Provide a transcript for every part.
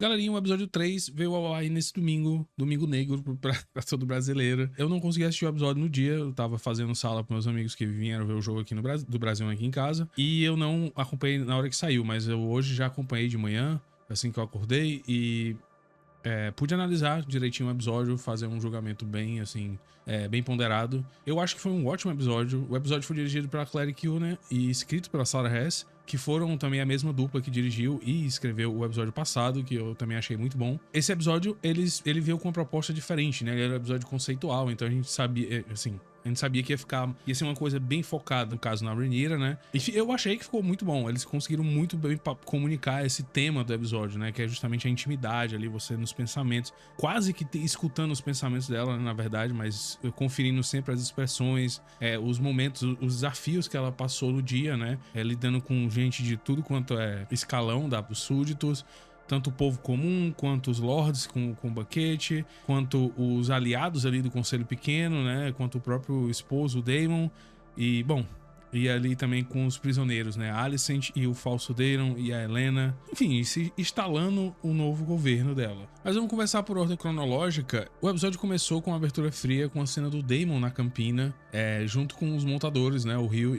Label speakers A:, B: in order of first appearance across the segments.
A: Galerinha, o episódio 3 veio ao ar aí nesse domingo, domingo negro pra todo brasileiro. Eu não consegui assistir o episódio no dia, eu tava fazendo sala com meus amigos que vieram ver o jogo aqui no Brasil, do Brasil aqui em casa. E eu não acompanhei na hora que saiu, mas eu hoje já acompanhei de manhã, assim que eu acordei, e pude analisar direitinho o episódio, fazer um julgamento bem, assim, bem ponderado. Eu acho que foi um ótimo episódio. O episódio foi dirigido pela Clary Kilner e escrito pela Sarah Hess, que foram também a mesma dupla que dirigiu e escreveu o episódio passado, que eu também achei muito bom. Esse episódio, ele veio com uma proposta diferente, né? Ele era um episódio conceitual, então a gente sabia, assim, a gente sabia que ia ser uma coisa bem focada, no caso, na Rhaenyra, né? E eu achei que ficou muito bom. Eles conseguiram muito bem comunicar esse tema do episódio, né? Que é justamente a intimidade ali, você nos pensamentos. Quase que escutando os pensamentos dela, né, na verdade, mas conferindo sempre as expressões, os momentos, os desafios que ela passou no dia, né? Lidando com gente de tudo quanto é escalão dos súditos. Tanto o povo comum, quanto os lords com o banquete, quanto os aliados ali do Conselho Pequeno, né? Quanto o próprio esposo, o Daemon. E, bom, e ali também com os prisioneiros, né? A Alicent e o falso Daemon e a Helena. Enfim, se instalando o novo governo dela. Mas vamos começar por ordem cronológica. O episódio começou com uma abertura fria, com a cena do Daemon na campina, junto com os montadores, né? O Rio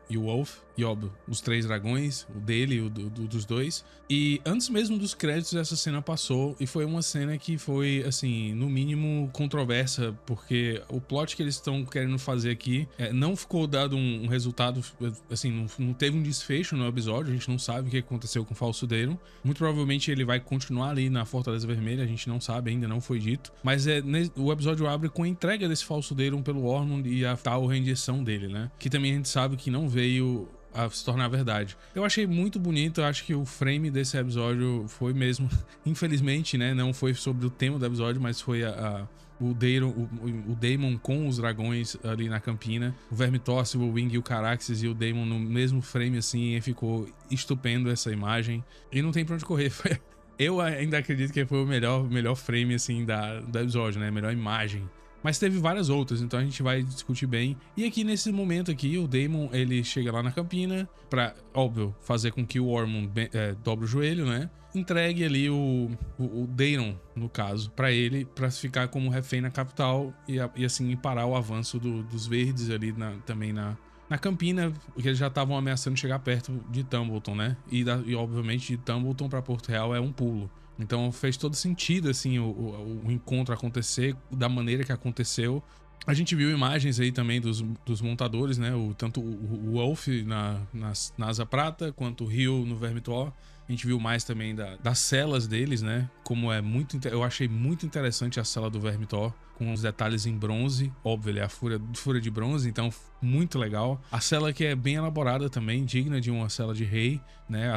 A: e o Wolf. E óbvio, os três dragões, o dele e o dos dois. E antes mesmo dos créditos, essa cena passou. E foi uma cena que foi, assim, no mínimo controversa, porque o plot que eles estão querendo fazer aqui não ficou dado um resultado, assim, não teve um desfecho no episódio. A gente não sabe o que aconteceu com o falso Daemon. Muito provavelmente ele vai continuar ali na Fortaleza Vermelha, a gente não sabe ainda, não foi dito. Mas o episódio abre com a entrega desse falso Daemon pelo Ormond e a tal rendição dele, né? Que também a gente sabe que não veio a se tornar verdade. Eu achei muito bonito, eu acho que o frame desse episódio foi mesmo, infelizmente, né, não foi sobre o tema do episódio, mas foi o Daemon com os dragões ali na campina, o Vermithor, o Wing e o Caraxes e o Daemon no mesmo frame, assim, e ficou estupendo essa imagem, e não tem pra onde correr. Eu ainda acredito que foi o melhor frame, assim, do episódio, né, a melhor imagem. Mas teve várias outras, então a gente vai discutir bem. E aqui nesse momento aqui, o Daemon, ele chega lá na campina pra, óbvio, fazer com que o Ormond dobre o joelho, né? Entregue ali o Daemon, no caso, pra ele, pra ficar como refém na capital e assim parar o avanço dos verdes ali também na campina, porque eles já estavam ameaçando chegar perto de Tumbleton, né? E obviamente de Tumbleton pra Porto Real é um pulo. Então fez todo sentido, assim, o encontro acontecer da maneira que aconteceu. A gente viu imagens aí também dos montadores, né? Tanto o Wolf na Asa Prata, quanto o Rio no Vermithor. A gente viu mais também das celas deles, né? Como eu achei muito interessante a cela do Vermithor, com os detalhes em bronze. Óbvio, ele é a fúria de bronze, então muito legal. A cela que é bem elaborada também, digna de uma cela de rei, né?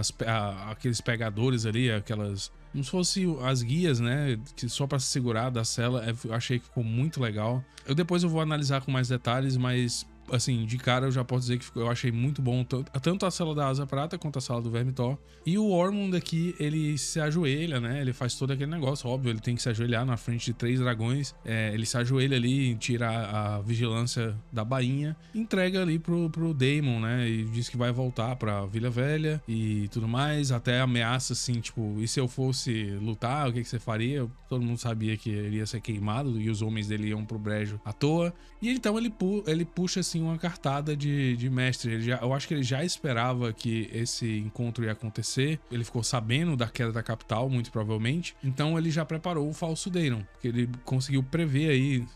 A: Aqueles pegadores ali, aquelas, como se fossem as guias, né? Que só para se segurar da cela, eu achei que ficou muito legal. Depois eu vou analisar com mais detalhes, mas assim, de cara eu já posso dizer que eu achei muito bom tanto a cela da Asa Prata quanto a cela do Vermithor. E o Ormond aqui, ele se ajoelha, né? Ele faz todo aquele negócio, óbvio, ele tem que se ajoelhar na frente de 3 dragões. Ele se ajoelha ali, tira a vigilância da bainha, entrega ali pro Daemon, né? E diz que vai voltar pra Vila Velha e tudo mais. Até ameaça assim, tipo, e se eu fosse lutar, o que você faria? Todo mundo sabia que ele ia ser queimado e os homens dele iam pro brejo à toa. E então ele puxa assim uma cartada de mestre. Eu acho que ele já esperava que esse encontro ia acontecer. Ele ficou sabendo da queda da capital, muito provavelmente. Então ele já preparou o falso Daemon, porque ele conseguiu prever aí,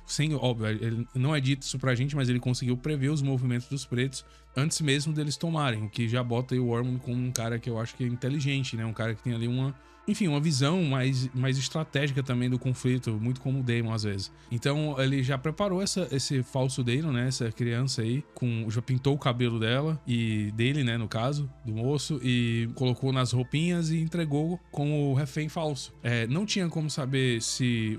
A: óbvio, ele não é dito isso pra gente, mas ele conseguiu prever os movimentos dos pretos antes mesmo deles tomarem, o que já bota aí o Ormond como um cara que eu acho que é inteligente, né? Um cara que tem ali uma visão mais estratégica também do conflito, muito como o Daemon às vezes. Então ele já preparou esse falso Daemon, né? Essa criança aí, já pintou o cabelo dele, né? No caso, do moço, e colocou nas roupinhas e entregou como refém falso. Não tinha como saber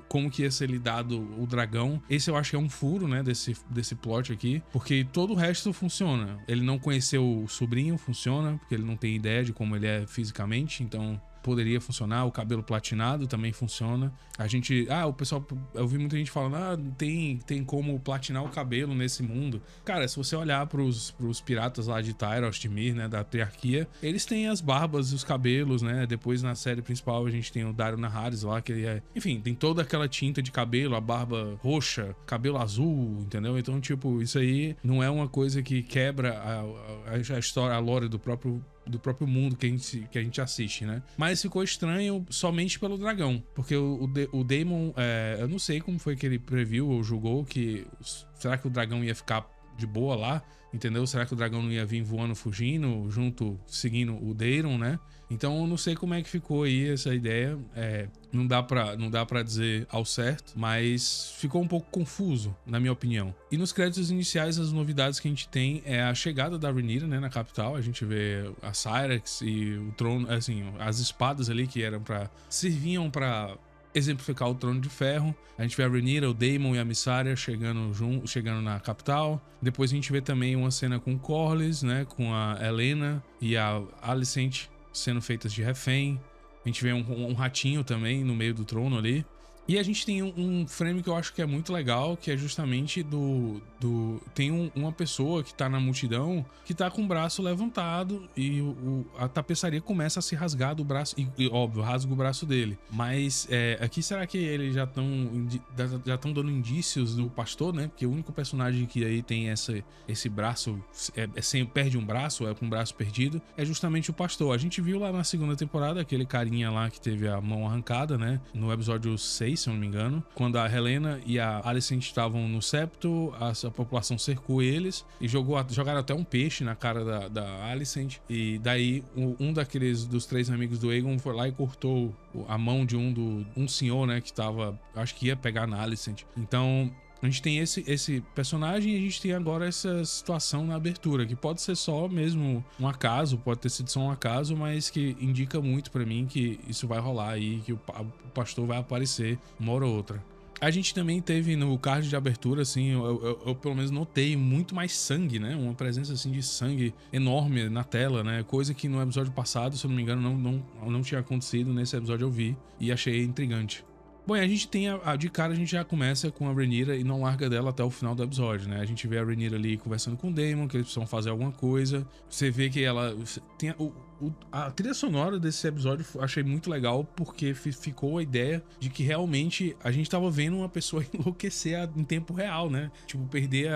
A: como que ia ser lidado o dragão. Esse eu acho que é um furo, né? Desse plot aqui, porque todo o resto funciona. Ele não conheceu o sobrinho, funciona, porque ele não tem ideia de como ele é fisicamente, então poderia funcionar. O cabelo platinado também funciona. A gente... o pessoal... Eu vi muita gente falando, tem como platinar o cabelo nesse mundo. Cara, se você olhar pros piratas lá de Tyros, de Mir, né, da Triarquia, eles têm as barbas e os cabelos, né? Depois na série principal a gente tem o Daario Naharis lá, que ele é... Enfim, tem toda aquela tinta de cabelo, a barba roxa, cabelo azul, entendeu? Então, tipo, isso aí não é uma coisa que quebra a história, a lore do próprio mundo que a gente assiste, né? Mas ficou estranho somente pelo dragão, porque o Daemon, eu não sei como foi que ele previu ou julgou que... Será que o dragão ia ficar de boa lá? Entendeu? Será que o dragão não ia vir voando, fugindo, junto, seguindo o Daeron, né? Então eu não sei como é que ficou aí essa ideia. Não dá pra dizer ao certo, mas ficou um pouco confuso, na minha opinião. E nos créditos iniciais, as novidades que a gente tem é a chegada da Rhaenyra, né, na capital. A gente vê a Syrax e o trono, assim, as espadas ali que serviam pra exemplificar o Trono de Ferro. A gente vê a Rhaenyra, o Daemon e a Mysaria chegando na capital. Depois a gente vê também uma cena com Corlys, né, com a Helena e a Alicent sendo feitas de refém. A gente vê um ratinho também no meio do trono ali. E a gente tem um frame que eu acho que é muito legal, que é justamente tem uma pessoa que tá na multidão que tá com o braço levantado e a tapeçaria começa a se rasgar do braço, e óbvio, rasga o braço dele. Mas aqui será que eles já estão dando indícios do pastor, né? Porque o único personagem que aí tem esse braço, perde um braço, com o braço perdido, é justamente o pastor. A gente viu lá na segunda temporada aquele carinha lá que teve a mão arrancada, né? No episódio 6, se eu não me engano, quando a Helena e a Alicent estavam no septo, a população cercou eles e jogaram até um peixe na cara da Alicent, e daí dos 3 amigos do Aegon foi lá e cortou a mão de um senhor, né, que tava, acho que ia pegar na Alicent. Então a gente tem esse personagem e a gente tem agora essa situação na abertura, que pode ser só mesmo um acaso, pode ter sido só um acaso, mas que indica muito pra mim que isso vai rolar aí, que o pastor vai aparecer uma hora ou outra. A gente também teve no card de abertura, assim, eu pelo menos notei muito mais sangue, né? Uma presença, assim, de sangue enorme na tela, né? Coisa que no episódio passado, se eu não me engano, não tinha acontecido. Nesse episódio eu vi e achei intrigante. Bom, e a gente tem de cara a gente já começa com a Rhaenyra e não larga dela até o final do episódio, né? A gente vê a Rhaenyra ali conversando com o Daemon, que eles precisam fazer alguma coisa. Você vê que ela tem a trilha sonora desse episódio eu achei muito legal, porque ficou a ideia de que realmente a gente tava vendo uma pessoa enlouquecer em tempo real, né? Tipo, perder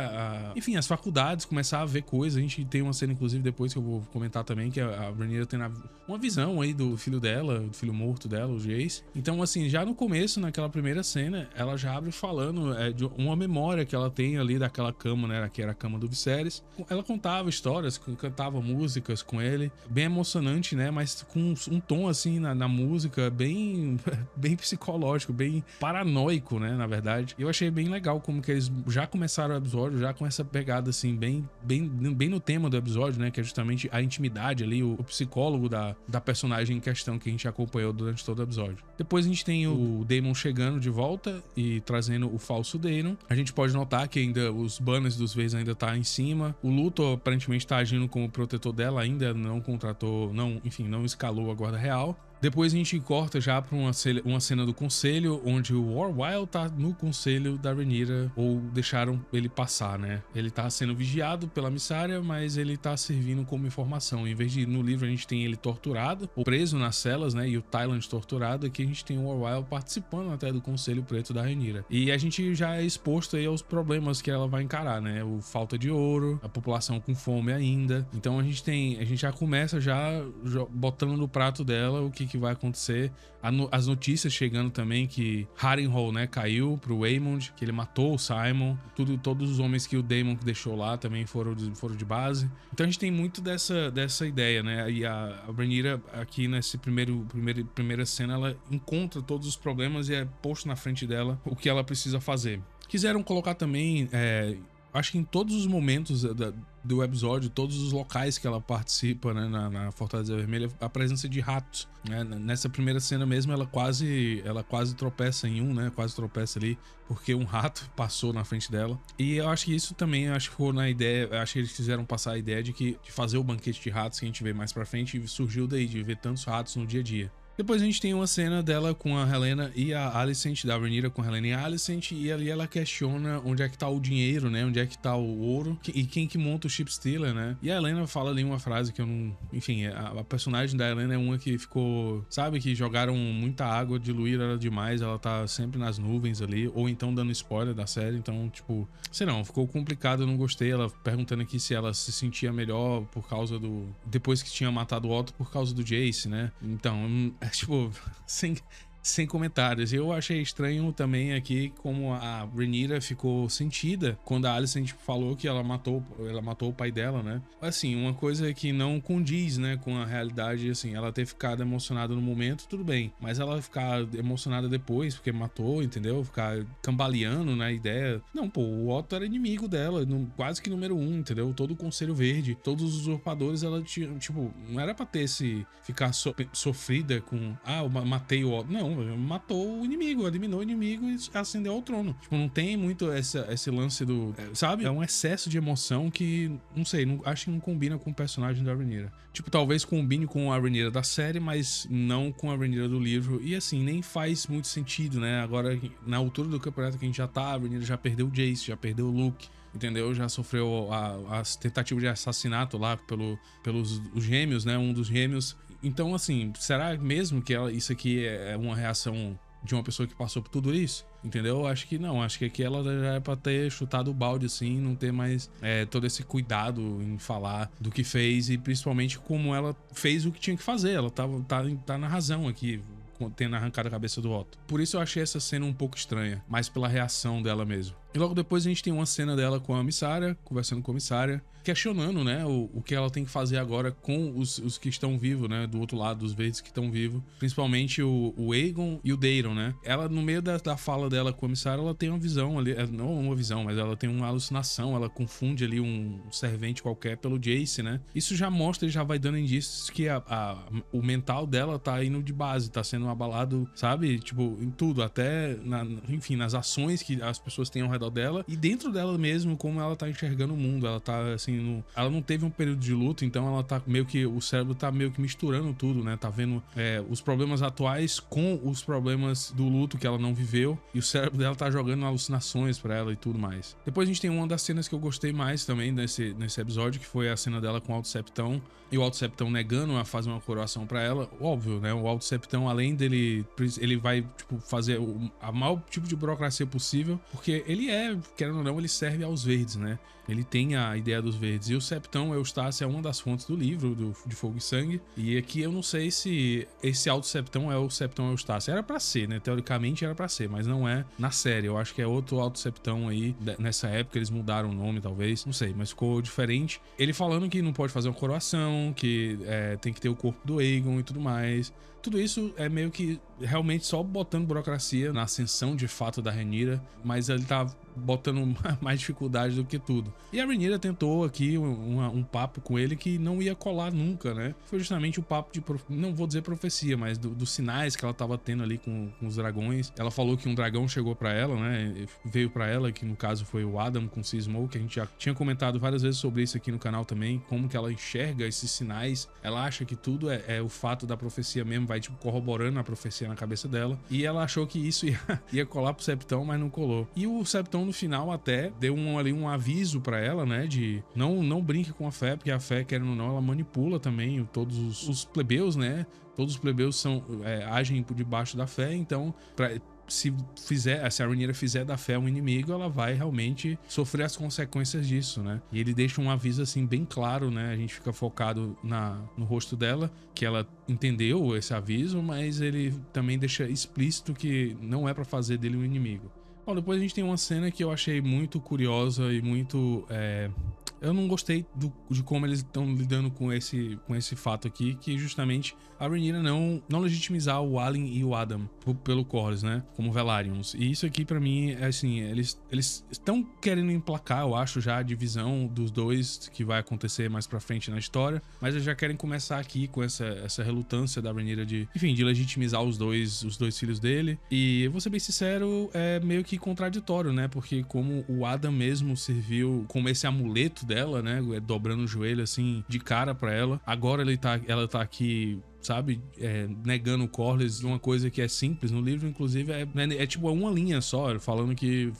A: enfim, as faculdades, começar a ver coisas. A gente tem uma cena, inclusive, depois que eu vou comentar também, que a Rhaenyra tem uma visão aí do filho dela, do filho morto dela, o Jace. Então, assim, já no começo, naquela primeira cena, ela já abre falando de uma memória que ela tem ali daquela cama, né? Que era a cama do Viserys. Ela contava histórias, cantava músicas com ele, bem emocionante, né? Mas com um tom, assim, na música bem psicológico, bem paranoico, né? Na verdade. Eu achei bem legal como que eles já começaram o episódio, já com essa pegada, assim, bem no tema do episódio, né? Que é justamente a intimidade ali, o psicólogo da personagem em questão que a gente acompanhou durante todo o episódio. Depois a gente tem o Daemon chegando de volta e trazendo o falso Daemon. A gente pode notar que ainda os banners dos Veios ainda tá em cima. O Luthor aparentemente tá agindo como protetor dela, ainda não contratou, não escalou a guarda real. Depois a gente corta já pra uma cena do conselho, onde o Orwyle tá no conselho da Rhaenyra, ou deixaram ele passar, né? Ele tá sendo vigiado pela Mysaria, mas ele tá servindo como informação. Em vez de no livro a gente tem ele torturado, ou preso nas celas, né? E o Tyland torturado, aqui a gente tem o Orwyle participando até do conselho preto da Rhaenyra. E a gente já é exposto aí aos problemas que ela vai encarar, né? O falta de ouro, a população com fome ainda. Então a gente já começa botando no prato dela o que vai acontecer. As notícias chegando também que Harrenhal, né, caiu pro Aemond, que ele matou o Simon. Todos os homens que o Daemon deixou lá também foram de base. Então a gente tem muito dessa ideia, né? E a Rhaenyra aqui nesse primeira cena, ela encontra todos os problemas e é posto na frente dela o que ela precisa fazer. Quiseram colocar também, acho que em todos os momentos do episódio, todos os locais que ela participa, né, na Fortaleza Vermelha, a presença de ratos, né? Nessa primeira cena mesmo, ela quase tropeça né? Quase tropeça ali, porque um rato passou na frente dela. E eu acho que isso também, ficou na ideia, acho que eles quiseram passar a ideia de fazer o banquete de ratos que a gente vê mais pra frente, e surgiu daí, de ver tantos ratos no dia a dia. Depois a gente tem uma cena dela com a Helena e a Alicent, da Rhaenyra com a Helena e a Alicent, e ali ela questiona onde é que tá o dinheiro, né? Onde é que tá o ouro e quem que monta o Ship Stealer, né? E a Helena fala ali uma frase que eu não... Enfim, a personagem da Helena é uma que ficou... Sabe, que jogaram muita água, diluíram ela demais, ela tá sempre nas nuvens ali, ou então dando spoiler da série, então, tipo... Sei não, ficou complicado, eu não gostei. Ela perguntando aqui se ela se sentia melhor por causa do... Depois que tinha matado o Otto, por causa do Jace, né? Então... tipo, sem comentários. Eu achei estranho também aqui como a Rhaenyra ficou sentida quando a Alicent falou que ela matou o pai dela, né? Assim, uma coisa que não condiz, né, com a realidade, assim, ela ter ficado emocionada no momento, tudo bem, mas ela ficar emocionada depois porque matou, entendeu? Ficar cambaleando na ideia. Não, pô, o Otto era inimigo dela, quase que número 1, entendeu? Todo o Conselho Verde, todos os usurpadores, ela tinha, tipo, não era pra ter ficar sofrida com, eu matei o Otto. Não, matou o inimigo, eliminou o inimigo e ascendeu ao trono. Tipo, não tem muito esse lance do... Sabe? É um excesso de emoção que, não sei, acho que não combina com o personagem da Rhaenyra. Tipo, talvez combine com a Rhaenyra da série, mas não com a Rhaenyra do livro. E assim, nem faz muito sentido, né? Agora, na altura do campeonato que a gente já tá, a Rhaenyra já perdeu o Jace, já perdeu o Luke, entendeu? Já sofreu as tentativas de assassinato lá pelos os gêmeos, né? Um dos gêmeos. Então, assim, será mesmo que isso aqui é uma reação de uma pessoa que passou por tudo isso? Entendeu? Acho que não. Acho que aqui ela já é pra ter chutado o balde, assim, não ter mais todo esse cuidado em falar do que fez e principalmente como ela fez o que tinha que fazer. Ela tá na razão aqui, tendo arrancado a cabeça do Otto. Por isso eu achei essa cena um pouco estranha, mais pela reação dela mesmo. E logo depois a gente tem uma cena dela com a Missária, conversando com a Missária, questionando, né, o que ela tem que fazer agora com os que estão vivos, né, do outro lado, os verdes que estão vivos, principalmente o Aegon e o Daeron, né. Ela, no meio da fala dela com a Missária, ela tem uma visão ali, não uma visão, mas ela tem uma alucinação, ela confunde ali um servente qualquer pelo Jace, né. Isso já mostra, já vai dando indícios que o mental dela tá indo de base, tá sendo abalado, sabe, tipo, em tudo, até, enfim, nas ações que as pessoas têm ao redor dela e dentro dela mesmo, como ela tá enxergando o mundo. Ela tá assim, ela não teve um período de luto, então ela tá meio que, o cérebro tá meio que misturando tudo, né? Tá vendo os problemas atuais com os problemas do luto que ela não viveu e o cérebro dela tá jogando alucinações pra ela e tudo mais. Depois a gente tem uma das cenas que eu gostei mais também nesse episódio, que foi a cena dela com o Alto Septão e o Alto Septão negando a fazer uma coroação pra ela. Óbvio, né? O Alto Septão, além dele, ele vai, tipo, fazer a maior tipo de burocracia possível, porque ele querendo ou não, ele serve aos verdes, né? Ele tem a ideia dos verdes. E o Septão Eustácio é uma das fontes do livro, de Fogo e Sangue. E aqui eu não sei se esse Alto Septão é o Septão Eustácio. Era pra ser, né? Teoricamente era pra ser, mas não é na série. Eu acho que é outro Alto Septão aí. Nessa época eles mudaram o nome, talvez. Não sei, mas ficou diferente. Ele falando que não pode fazer uma coroação, que tem que ter o corpo do Aegon e tudo mais. Tudo isso é meio que realmente só botando burocracia na ascensão de fato da Rhaenyra, mas ele tá botando mais dificuldade do que tudo. E a Rhaenyra tentou aqui um papo com ele que não ia colar nunca, né? Foi justamente o papo de, não vou dizer profecia, mas dos sinais que ela tava tendo ali com os dragões. Ela falou que um dragão chegou pra ela, né? Veio pra ela, que no caso foi o Adam com o Seasmoke, que a gente já tinha comentado várias vezes sobre isso aqui no canal também, como que ela enxerga esses sinais. Ela acha que tudo é o fato da profecia mesmo, vai tipo corroborando a profecia na cabeça dela. E ela achou que isso ia colar pro Septão, mas não colou. E o Septão no final até deu um aviso pra ela, né, de não brinque com a fé, porque a fé, querendo ou não, ela manipula também todos os plebeus, né? Todos os plebeus agem por debaixo da fé, então se a Rhaenyra fizer da fé um inimigo, ela vai realmente sofrer as consequências disso, né? E ele deixa um aviso assim bem claro, né? A gente fica focado no rosto dela, que ela entendeu esse aviso, mas ele também deixa explícito que não é pra fazer dele um inimigo. Bom, depois a gente tem uma cena que eu achei muito curiosa e muito... eu não gostei de como eles estão lidando com esse fato aqui, que justamente a Rhaenyra não legitimizar o Alyn e o Adam pelo Corlys, né? Como Velaryons. E isso aqui pra mim é assim, eles estão querendo emplacar, eu acho, já a divisão dos dois que vai acontecer mais pra frente na história, mas eles já querem começar aqui com essa relutância da Rhaenyra de legitimizar os dois filhos dele. E eu vou ser bem sincero, é meio que contraditório, né? Porque como o Adam mesmo serviu como esse amuleto dela, né? Dobrando o joelho assim de cara pra ela. Agora ela tá aqui sabe, negando o Corlys, uma coisa que é simples. No livro, inclusive, é tipo uma linha só, falando que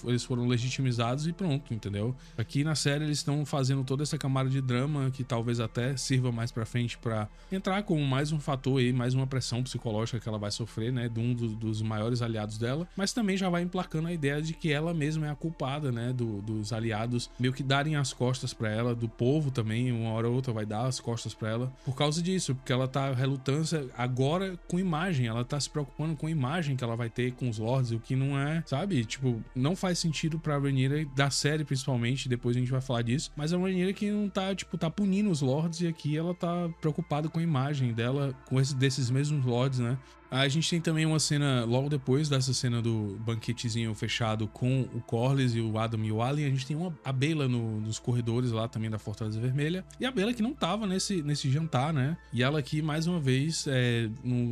A: eles foram legitimizados e pronto, entendeu? Aqui na série eles estão fazendo toda essa camada de drama que talvez até sirva mais pra frente pra entrar como mais um fator aí, mais uma pressão psicológica que ela vai sofrer, né, de um dos maiores aliados dela, mas também já vai emplacando a ideia de que ela mesma é a culpada, né, dos aliados meio que darem as costas pra ela, do povo também, uma hora ou outra vai dar as costas pra ela, por causa disso, porque ela tá relutância agora com imagem, ela tá se preocupando com a imagem que ela vai ter com os Lords, o que não é, sabe, tipo, não faz sentido pra Rhaenyra, da série principalmente, depois a gente vai falar disso, mas a Rhaenyra que não tá, tipo, tá punindo os Lords e aqui ela tá preocupada com a imagem dela, com desses mesmos Lords, né. A gente tem também uma cena, logo depois dessa cena do banquetezinho fechado com o Corlys e o Adam e o Alyn, a gente tem a Baela nos corredores lá também da Fortaleza Vermelha. E a Baela que não tava nesse jantar, né? E ela aqui, mais uma vez,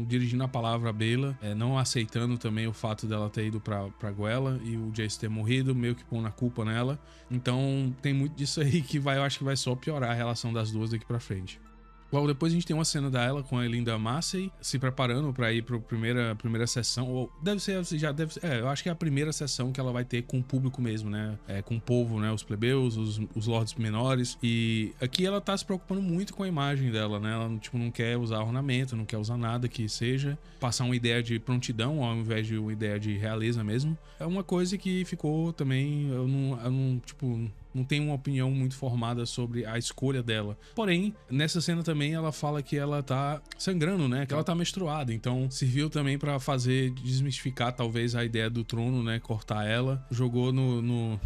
A: dirigindo a palavra a Baela, não aceitando também o fato dela ter ido pra Guela e o Jace ter morrido, meio que pondo a culpa nela. Então tem muito disso aí que eu acho que vai só piorar a relação das duas daqui pra frente. Logo depois a gente tem uma cena dela com a Elinda Massey se preparando pra ir pra primeira sessão, ou eu acho que é a primeira sessão que ela vai ter com o público mesmo, né, com o povo, né, os plebeus, os lords menores, e aqui ela tá se preocupando muito com a imagem dela, né, ela tipo, não quer usar ornamento, não quer usar nada que seja, passar uma ideia de prontidão ao invés de uma ideia de realeza mesmo, é uma coisa que ficou também, eu não tenho uma opinião muito formada sobre a escolha dela. Porém, nessa cena também ela fala que ela tá sangrando, né? Que ela tá menstruada. Então, serviu também pra desmistificar talvez a ideia do trono, né? Cortar ela. Jogou no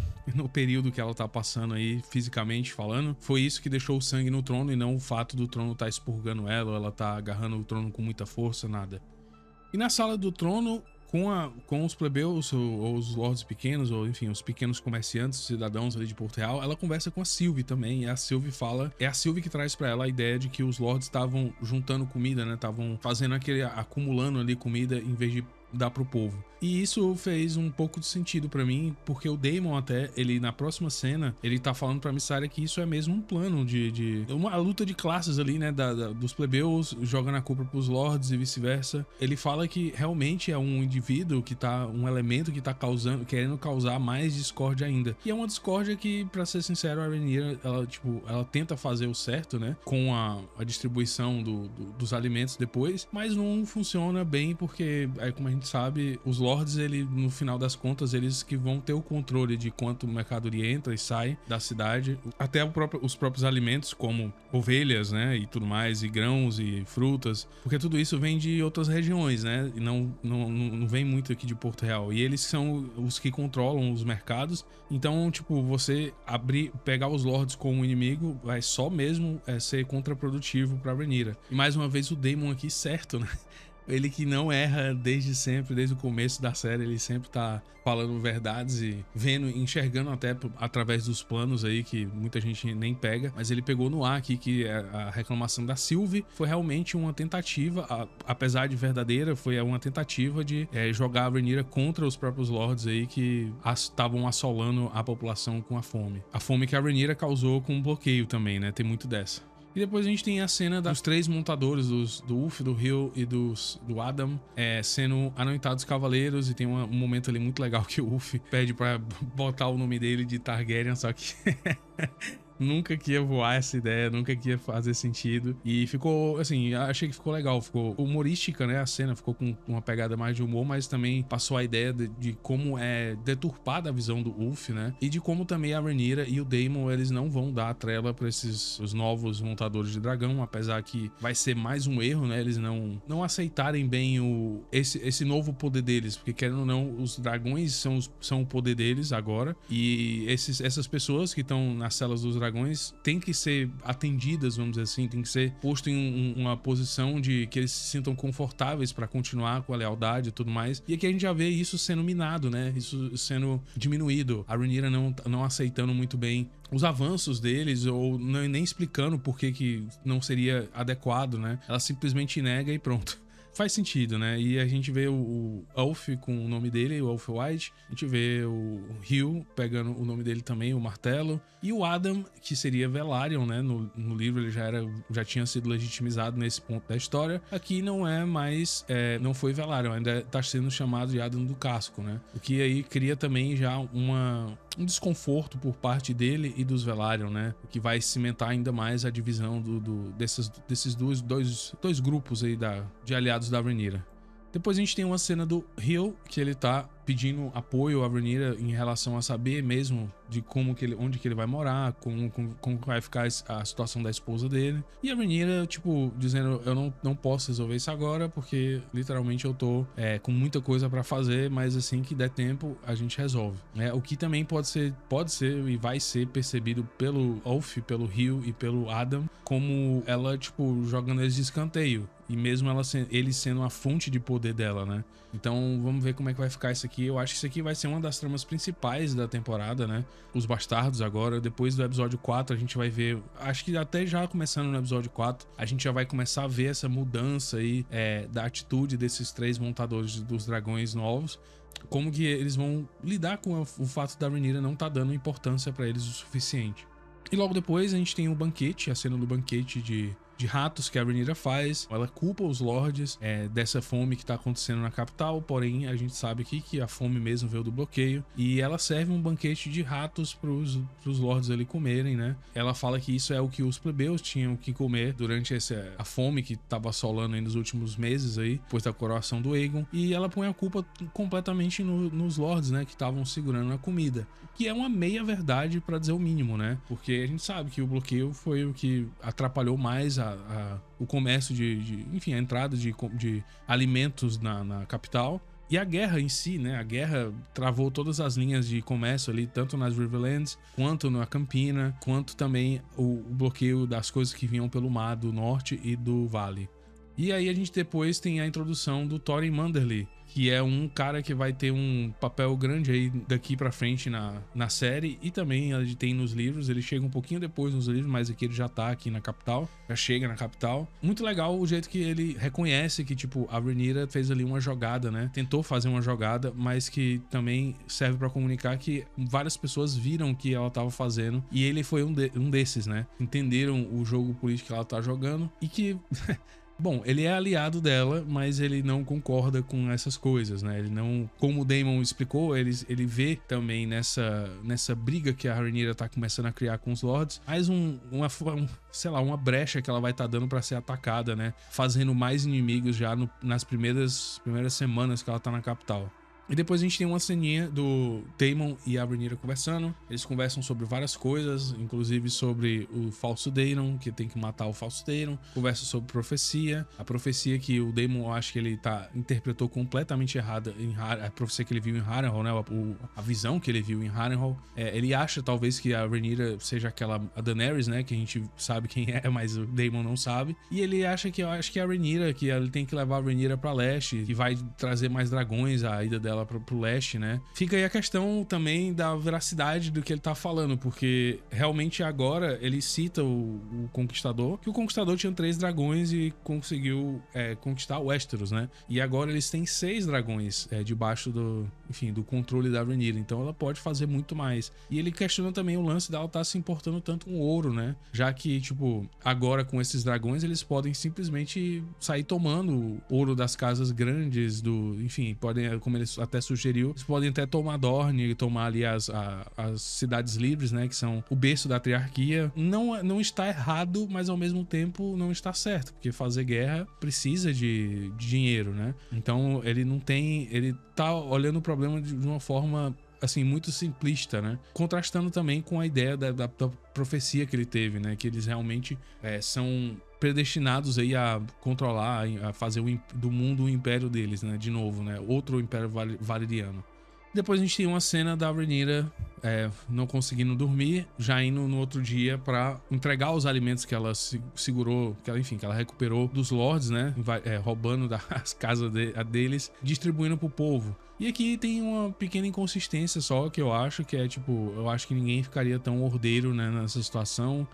A: período que ela tá passando aí, fisicamente falando. Foi isso que deixou o sangue no trono e não o fato do trono tá expurgando ela, ou ela tá agarrando o trono com muita força, nada. E na sala do trono, com os plebeus, ou os lords pequenos, ou enfim, os pequenos comerciantes, cidadãos ali de Porto Real, ela conversa com a Sylvie também, e a Sylvie fala, é a Sylvie que traz pra ela a ideia de que os lords estavam juntando comida, né, estavam fazendo acumulando ali comida em vez de dar pro povo. E isso fez um pouco de sentido pra mim, porque o Daemon até, ele na próxima cena, ele tá falando pra Mysaria que isso é mesmo um plano de uma luta de classes ali, né, dos plebeus, jogando a culpa pros lords e vice-versa. Ele fala que realmente é um indivíduo que tá, um elemento que tá querendo causar mais discórdia ainda. E é uma discórdia que, pra ser sincero, a Rhaenyra, ela tenta fazer o certo, né, com a distribuição dos alimentos depois, mas não funciona bem porque, como a gente sabe, os lords, no final das contas, eles que vão ter o controle de quanto mercadoria entra e sai da cidade, até os próprios alimentos, como ovelhas, né, e tudo mais, e grãos e frutas, porque tudo isso vem de outras regiões, né, e não vem muito aqui de Porto Real, e eles são os que controlam os mercados. Então, tipo, você pegar os lords como inimigo vai só mesmo ser contraprodutivo pra Rhaenyra. E mais uma vez o Daemon aqui certo, né? Ele que não erra desde sempre, desde o começo da série, ele sempre tá falando verdades e enxergando até através dos planos aí que muita gente nem pega, mas ele pegou no ar aqui que a reclamação da Sylvie foi realmente uma tentativa, apesar de verdadeira, foi uma tentativa de jogar a Rhaenyra contra os próprios lords aí que estavam assolando a população com a fome. A fome que a Rhaenyra causou com o bloqueio também, né? Tem muito dessa. E depois a gente tem a cena dos três montadores, do Ulf, do Hill e do Adam, sendo anoitados cavaleiros, e tem um momento ali muito legal que o Ulf pede pra botar o nome dele de Targaryen, só que nunca que ia voar essa ideia, nunca que ia fazer sentido. E ficou, assim, achei que ficou legal, ficou humorística, né, a cena, ficou com uma pegada mais de humor, mas também passou a ideia de como é deturpada a visão do Ulf, né, e de como também a Rhaenyra e o Daemon, eles não vão dar a trela pra os novos montadores de dragão, apesar que vai ser mais um erro, né, eles não aceitarem bem esse novo poder deles, porque querendo ou não, os dragões são o poder deles agora, e essas pessoas que estão nas celas dos dragões têm que ser atendidas, vamos dizer assim, tem que ser posto em uma posição de que eles se sintam confortáveis para continuar com a lealdade e tudo mais. E aqui a gente já vê isso sendo minado, né? Isso sendo diminuído. A Rhaenyra não aceitando muito bem os avanços deles, ou nem explicando por que não seria adequado, né? Ela simplesmente nega e pronto. faz sentido, né? E a gente vê o Ulf com o nome dele, o Ulf White. A gente vê o Hugh pegando o nome dele também, o martelo. E o Adam, que seria Velaryon, né? No livro ele já tinha sido legitimizado nesse ponto da história. Aqui não é mais, não foi Velaryon, ainda tá sendo chamado de Adam do Casco, né? O que aí cria também já um desconforto por parte dele e dos Velaryon, né? O que vai cimentar ainda mais a divisão desses dois grupos aí de aliados da Rhaenyra. Depois a gente tem uma cena do Hill, que ele tá pedindo apoio à Rhaenyra em relação a saber mesmo de onde que ele vai morar, como vai ficar a situação da esposa dele. E a Rhaenyra, tipo, dizendo, eu não posso resolver isso agora, porque literalmente eu tô com muita coisa pra fazer, mas assim que der tempo, a gente resolve. O que também pode ser e vai ser percebido pelo Ulf, pelo Hill e pelo Adam, como ela, tipo, jogando eles de escanteio. E mesmo ele sendo a fonte de poder dela, né? Então vamos ver como é que vai ficar isso aqui. Eu acho que isso aqui vai ser uma das tramas principais da temporada, né? Os bastardos agora. Depois do episódio 4 a gente vai ver, acho que até já começando no episódio 4, a gente já vai começar a ver essa mudança aí da atitude desses 3 montadores dos dragões novos. Como que eles vão lidar com o fato da Rhaenyra não tá dando importância pra eles o suficiente. E logo depois a gente tem o banquete, a cena do banquete de ratos que a Rhaenyra faz. Ela culpa os lords dessa fome que tá acontecendo na capital, porém a gente sabe aqui que a fome mesmo veio do bloqueio, e ela serve um banquete de ratos pros lords ali comerem, né? Ela fala que isso é o que os plebeus tinham que comer durante a fome que tava assolando aí nos últimos meses aí, depois da coroação do Aegon, e ela põe a culpa completamente nos lords, né, que estavam segurando a comida, que é uma meia verdade, pra dizer o mínimo, né? Porque a gente sabe que o bloqueio foi o que atrapalhou mais o comércio enfim, a entrada de alimentos na capital. E a guerra em si, né? A guerra travou todas as linhas de comércio ali, tanto nas Riverlands, quanto na Campina, quanto também o bloqueio das coisas que vinham pelo mar do norte e do vale. E aí a gente depois tem a introdução do Thorin Manderly, que é um cara que vai ter um papel grande aí daqui pra frente na série, e também ele tem nos livros. Ele chega um pouquinho depois nos livros, mas aqui ele já tá aqui na capital, já chega na capital. Muito legal o jeito que ele reconhece que, tipo, a Rhaenyra fez ali uma jogada, né? Tentou fazer uma jogada, mas que também serve pra comunicar que várias pessoas viram o que ela tava fazendo, e ele foi um desses, né? Entenderam o jogo político que ela tá jogando, e que... Bom, ele é aliado dela, mas ele não concorda com essas coisas, né? Ele não... Como o Daemon explicou, ele vê também nessa briga que a Rhaenyra tá começando a criar com os Lords, mais sei lá, uma brecha que ela vai estar dando pra ser atacada, né? Fazendo mais inimigos já nas primeiras semanas que ela tá na capital. E depois a gente tem uma ceninha do Daemon e a Rhaenyra conversando. Eles conversam sobre várias coisas, inclusive sobre o falso Daemon, que tem que matar o falso Daemon. Conversam sobre profecia. A profecia que o Daemon, eu acho que ele interpretou completamente errada a profecia que ele viu em Harrenhal, né? A visão que ele viu em Harrenhal. Ele acha talvez que a Rhaenyra seja a Daenerys, né? Que a gente sabe quem é, mas o Daemon não sabe. E ele acha que a Rhaenyra, que ele tem que levar a Rhaenyra pra leste, que vai trazer mais dragões, a ida dela pro leste, né? Fica aí a questão também da veracidade do que ele tá falando, porque realmente agora ele cita o Conquistador, que o Conquistador tinha 3 dragões e conseguiu conquistar Westeros, né? E agora eles têm 6 dragões debaixo do controle da Rhaenyra, então ela pode fazer muito mais. E ele questiona também o lance dela estar se importando tanto com ouro, né? Já que, tipo, agora com esses dragões eles podem simplesmente sair tomando ouro das casas grandes, podem, como eles até sugeriu, eles podem até tomar Dorne e tomar ali as cidades livres, né, que são o berço da triarquia. Não está errado, mas ao mesmo tempo não está certo, porque fazer guerra precisa de dinheiro, né? Então ele tá olhando o problema de uma forma assim, muito simplista, né? Contrastando também com a ideia da profecia que ele teve, né? Que eles realmente são predestinados aí a controlar, a fazer do mundo o império deles, né? De novo, né? Outro império valeriano. Depois a gente tem uma cena da Rhaenyra não conseguindo dormir, já indo no outro dia pra entregar os alimentos que ela segurou, que ela recuperou dos lords, né? Roubando das casas deles, distribuindo pro povo. E aqui tem uma pequena inconsistência só que eu acho, que é tipo, eu acho que ninguém ficaria tão ordeiro, né, nessa situação.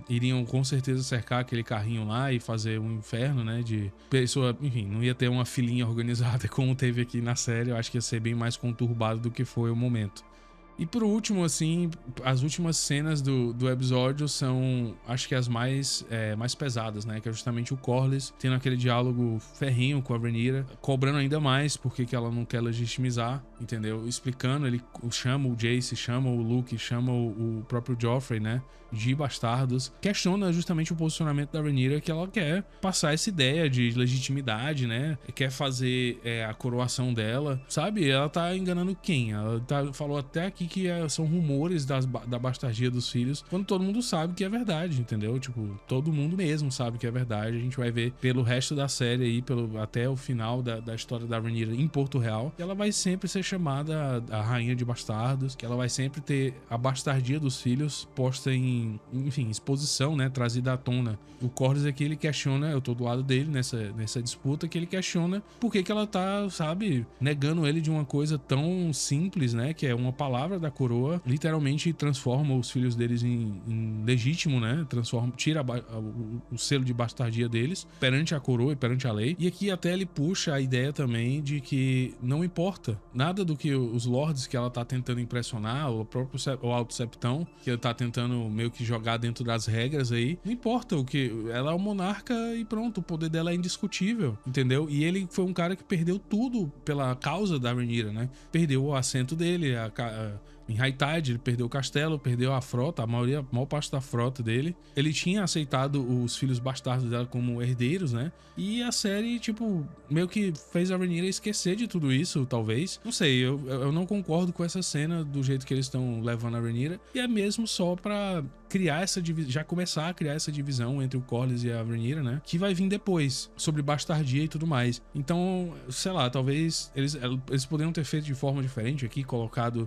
A: Iriam com certeza cercar aquele carrinho lá e fazer um inferno, né, de pessoa, enfim, não ia ter uma filinha organizada como teve aqui na série. Eu acho que ia ser bem mais conturbado do que foi o momento. E por último, assim, as últimas cenas do episódio são, acho que as mais pesadas, né? Que é justamente o Corlys tendo aquele diálogo ferrenho com a Rhaenyra, cobrando ainda mais porque que ela não quer legitimizar, entendeu? Explicando, ele chama o Jace, chama o Luke, chama o próprio Joffrey, né? De bastardos. Questiona justamente o posicionamento da Rhaenyra, que ela quer passar essa ideia de legitimidade, né? Quer fazer a coroação dela, sabe? Ela tá enganando quem? Ela falou até aqui que são rumores da bastardia dos filhos, quando todo mundo sabe que é verdade, entendeu? Tipo, todo mundo mesmo sabe que é verdade. A gente vai ver pelo resto da série aí, até o final da história da Rhaenyra em Porto Real, que ela vai sempre ser chamada a rainha de bastardos, que ela vai sempre ter a bastardia dos filhos posta em, enfim, exposição, né, trazida à tona. O Corlys aqui, ele questiona, eu tô do lado dele nessa disputa, que ele questiona por que ela tá, sabe, negando ele de uma coisa tão simples, né, que é uma palavra da coroa, literalmente transforma os filhos deles em legítimo, né, tira o selo de bastardia deles perante a coroa e perante a lei. E aqui até ele puxa a ideia também de que não importa nada do que os lords que ela tá tentando impressionar, o Alto Septão, que ele tá tentando meio que jogar dentro das regras aí, não importa o que, ela é o monarca e pronto, o poder dela é indiscutível, entendeu? E ele foi um cara que perdeu tudo pela causa da Rhaenyra, né? Perdeu o assento dele, em High Tide, ele perdeu o castelo, perdeu a frota, a maior parte da frota dele. Ele tinha aceitado os filhos bastardos dela como herdeiros, né? E a série, tipo, meio que fez a Rhaenyra esquecer de tudo isso, talvez. Não sei, eu não concordo com essa cena do jeito que eles estão levando a Rhaenyra. E é mesmo só pra criar essa divisão, já começar a criar essa divisão entre o Corlys e a Rhaenyra, né? Que vai vir depois, sobre bastardia e tudo mais. Então, sei lá, talvez eles poderiam ter feito de forma diferente aqui,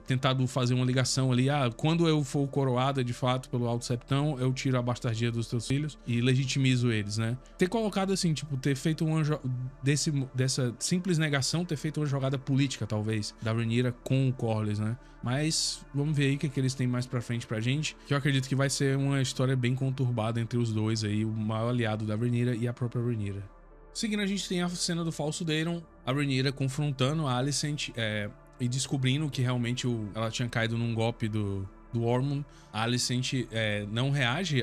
A: tentado fazer uma ligação ali, quando eu for coroada de fato pelo Alto Septão, eu tiro a bastardia dos teus filhos e legitimizo eles, né? Ter colocado assim, tipo, ter feito dessa simples negação, ter feito uma jogada política, talvez, da Rhaenyra com o Corlys, né? Mas vamos ver aí o que eles têm mais pra frente pra gente, que eu acredito que vai ser uma história bem conturbada entre os dois aí, o maior aliado da Rhaenyra e a própria Rhaenyra. Seguindo, a gente tem a cena do falso Daemon, a Rhaenyra confrontando a Alicent e descobrindo que realmente ela tinha caído num golpe do Ormond. A Alicent não reage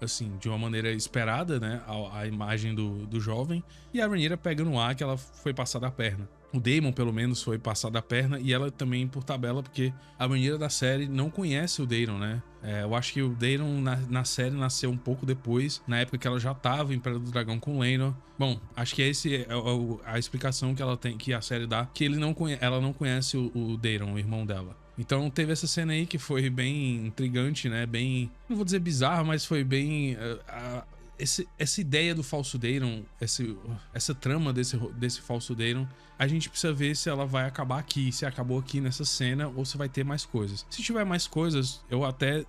A: assim, de uma maneira esperada, né, à imagem do jovem, e a Rhaenyra pega no ar que ela foi passada a perna. O Daemon, pelo menos, foi passado a perna, e ela também por tabela, porque a Rhaenyra da série não conhece o Daemon, né? Eu acho que o Daemon na série nasceu um pouco depois, na época que ela já tava em Pedra do Dragão com Laenor. Bom, acho que esse é a explicação que ela tem, que a série dá, que ela não conhece o Daemon, o irmão dela. Então teve essa cena aí que foi bem intrigante, né? Bem, não vou dizer bizarra, mas foi bem... essa ideia do falso Daemon, essa trama desse falso Daemon, a gente precisa ver se ela vai acabar aqui, se acabou aqui nessa cena ou se vai ter mais coisas. Se tiver mais coisas, eu até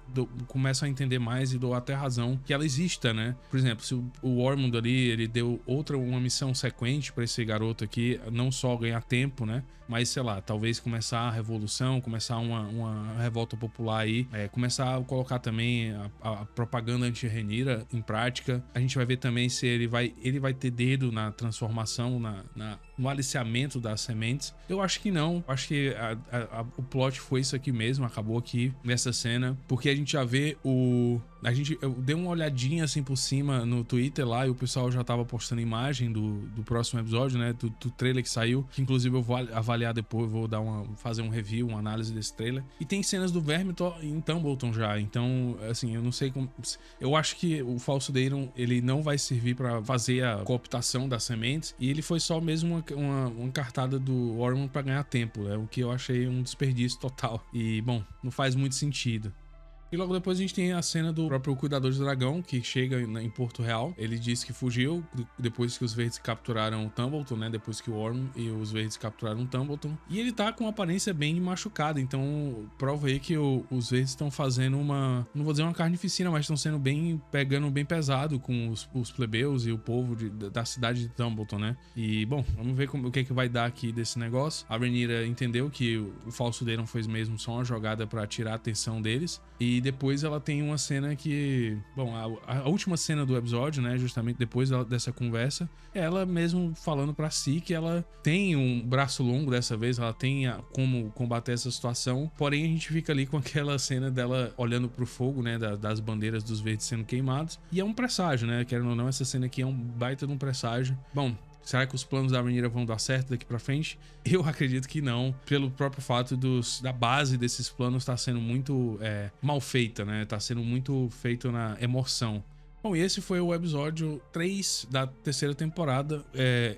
A: começo a entender mais e dou até razão que ela exista, né? Por exemplo, se o Ormond ali, ele deu uma missão sequente pra esse garoto aqui, não só ganhar tempo, né? Mas, sei lá, talvez começar a revolução, começar uma revolta popular aí, começar a colocar também a propaganda anti-Rhaenyra em prática. A gente vai ver também se ele vai ter dedo na transformação, no aliciamento das sementes. Eu acho que não. Acho que o plot foi isso aqui mesmo, acabou aqui nessa cena, porque a gente já vê eu dei uma olhadinha assim por cima no Twitter lá e o pessoal já tava postando imagem do próximo episódio, né? Do trailer que saiu, que inclusive eu vou avaliar depois, vou fazer um review, uma análise desse trailer. E tem cenas do Vermithor em Tumbleton já, então, assim, eu não sei como... Eu acho que o falso Daemon, ele não vai servir pra fazer a cooptação das sementes, e ele foi só mesmo uma cartada do Ormond pra ganhar tempo, o que eu achei um desperdício total. E, bom, não faz muito sentido. E logo depois a gente tem a cena do próprio Cuidador de Dragão, que chega em Porto Real. Ele diz que fugiu depois que os verdes capturaram o Tumbleton, né? Depois que o Orm e os verdes capturaram o Tumbleton. E ele tá com uma aparência bem machucada, então prova aí que os verdes estão fazendo uma... Não vou dizer uma carnificina, mas estão sendo pegando bem pesado com os plebeus e o povo da cidade de Tumbleton, né? E, bom, vamos ver o que é que vai dar aqui desse negócio. A Rhaenyra entendeu que o falso Daemon foi mesmo só uma jogada pra tirar a atenção deles. E depois ela tem uma cena que... Bom, a última cena do episódio, né? Justamente depois dessa conversa, é ela mesmo falando pra si que ela tem um braço longo dessa vez, ela tem como combater essa situação. Porém, a gente fica ali com aquela cena dela olhando pro fogo, né? Das bandeiras dos verdes sendo queimados. E é um presságio, né? Querendo ou não, essa cena aqui é um baita de um presságio. Bom, será que os planos da Rhaenyra vão dar certo daqui pra frente? Eu acredito que não, pelo próprio fato da base desses planos estar sendo muito mal feita, né? Tá sendo muito feito na emoção. Bom, e esse foi o episódio 3 da terceira temporada.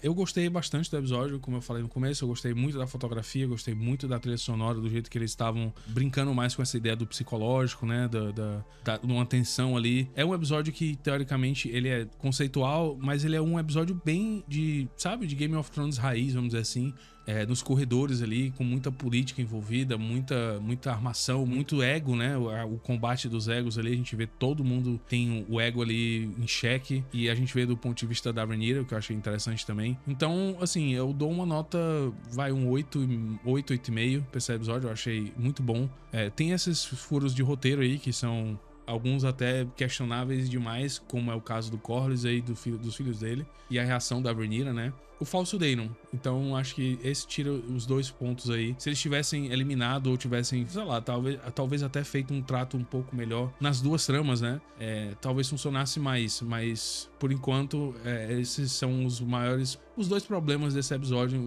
A: Eu gostei bastante do episódio, como eu falei no começo, eu gostei muito da fotografia, gostei muito da trilha sonora, do jeito que eles estavam brincando mais com essa ideia do psicológico, né, de uma tensão ali. É um episódio que, teoricamente, ele é conceitual, mas ele é um episódio bem de Game of Thrones raiz, vamos dizer assim. Nos corredores ali, com muita política envolvida, muita armação, muito ego, né? O combate dos egos ali, a gente vê todo mundo tem o ego ali em xeque, e a gente vê do ponto de vista da Rhaenyra, o que eu achei interessante também. Então, assim, eu dou uma nota, um 8,5 pra esse episódio, eu achei muito bom. Tem esses furos de roteiro aí, que são alguns até questionáveis demais, como é o caso do Corlys aí, dos filhos dele, e a reação da Rhaenyra, né? O falso Daemon. Então acho que esse tira os dois pontos aí. Se eles tivessem eliminado ou tivessem, sei lá, talvez até feito um trato um pouco melhor nas duas tramas, né? Talvez funcionasse mais, mas por enquanto esses são os dois problemas desse episódio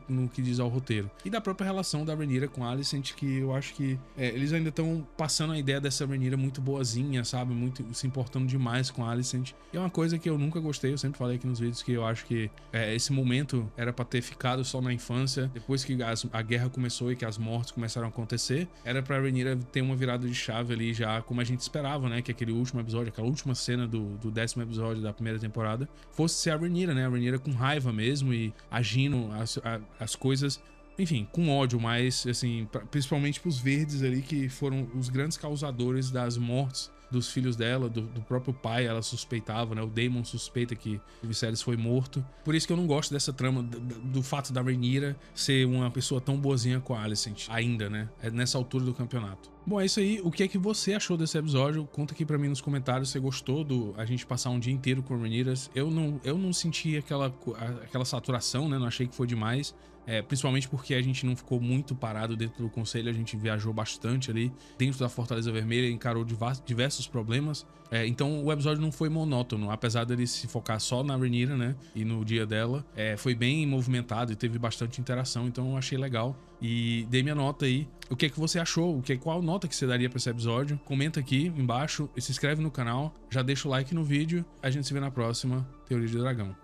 A: no que diz ao roteiro. E da própria relação da Rhaenyra com a Alicent, que eu acho que eles ainda estão passando a ideia dessa Rhaenyra muito boazinha, sabe? Muito se importando demais com a Alicent. E é uma coisa que eu nunca gostei, eu sempre falei aqui nos vídeos que eu acho que esse momento era pra ter ficado só na infância, depois que a guerra começou e que as mortes começaram a acontecer, era pra Rhaenyra ter uma virada de chave ali já, como a gente esperava, né? Que aquele último episódio, aquela última cena do 10º episódio da primeira temporada, fosse ser a Rhaenyra, né? A Rhaenyra com raiva mesmo e agindo as coisas, enfim, com ódio, mas assim, principalmente pros verdes ali, que foram os grandes causadores das mortes dos filhos dela, do próprio pai, ela suspeitava, né? O Daemon suspeita que o Viserys foi morto. Por isso que eu não gosto dessa trama, do fato da Rhaenyra ser uma pessoa tão boazinha com a Alicent, ainda, né? Nessa altura do campeonato. Bom, é isso aí. O que é que você achou desse episódio? Conta aqui pra mim nos comentários. Você gostou a gente passar um dia inteiro com Rhaenyra? Eu não senti aquela saturação, né? Não achei que foi demais. Principalmente porque a gente não ficou muito parado dentro do conselho, a gente viajou bastante ali dentro da Fortaleza Vermelha, encarou diversos problemas. Então o episódio não foi monótono, apesar dele se focar só na Rhaenyra, né? E no dia dela. Foi bem movimentado e teve bastante interação, então eu achei legal. E dei minha nota aí. O que é que você achou? Qual nota que você daria pra esse episódio? Comenta aqui embaixo e se inscreve no canal. Já deixa o like no vídeo. A gente se vê na próxima Teoria de Dragão.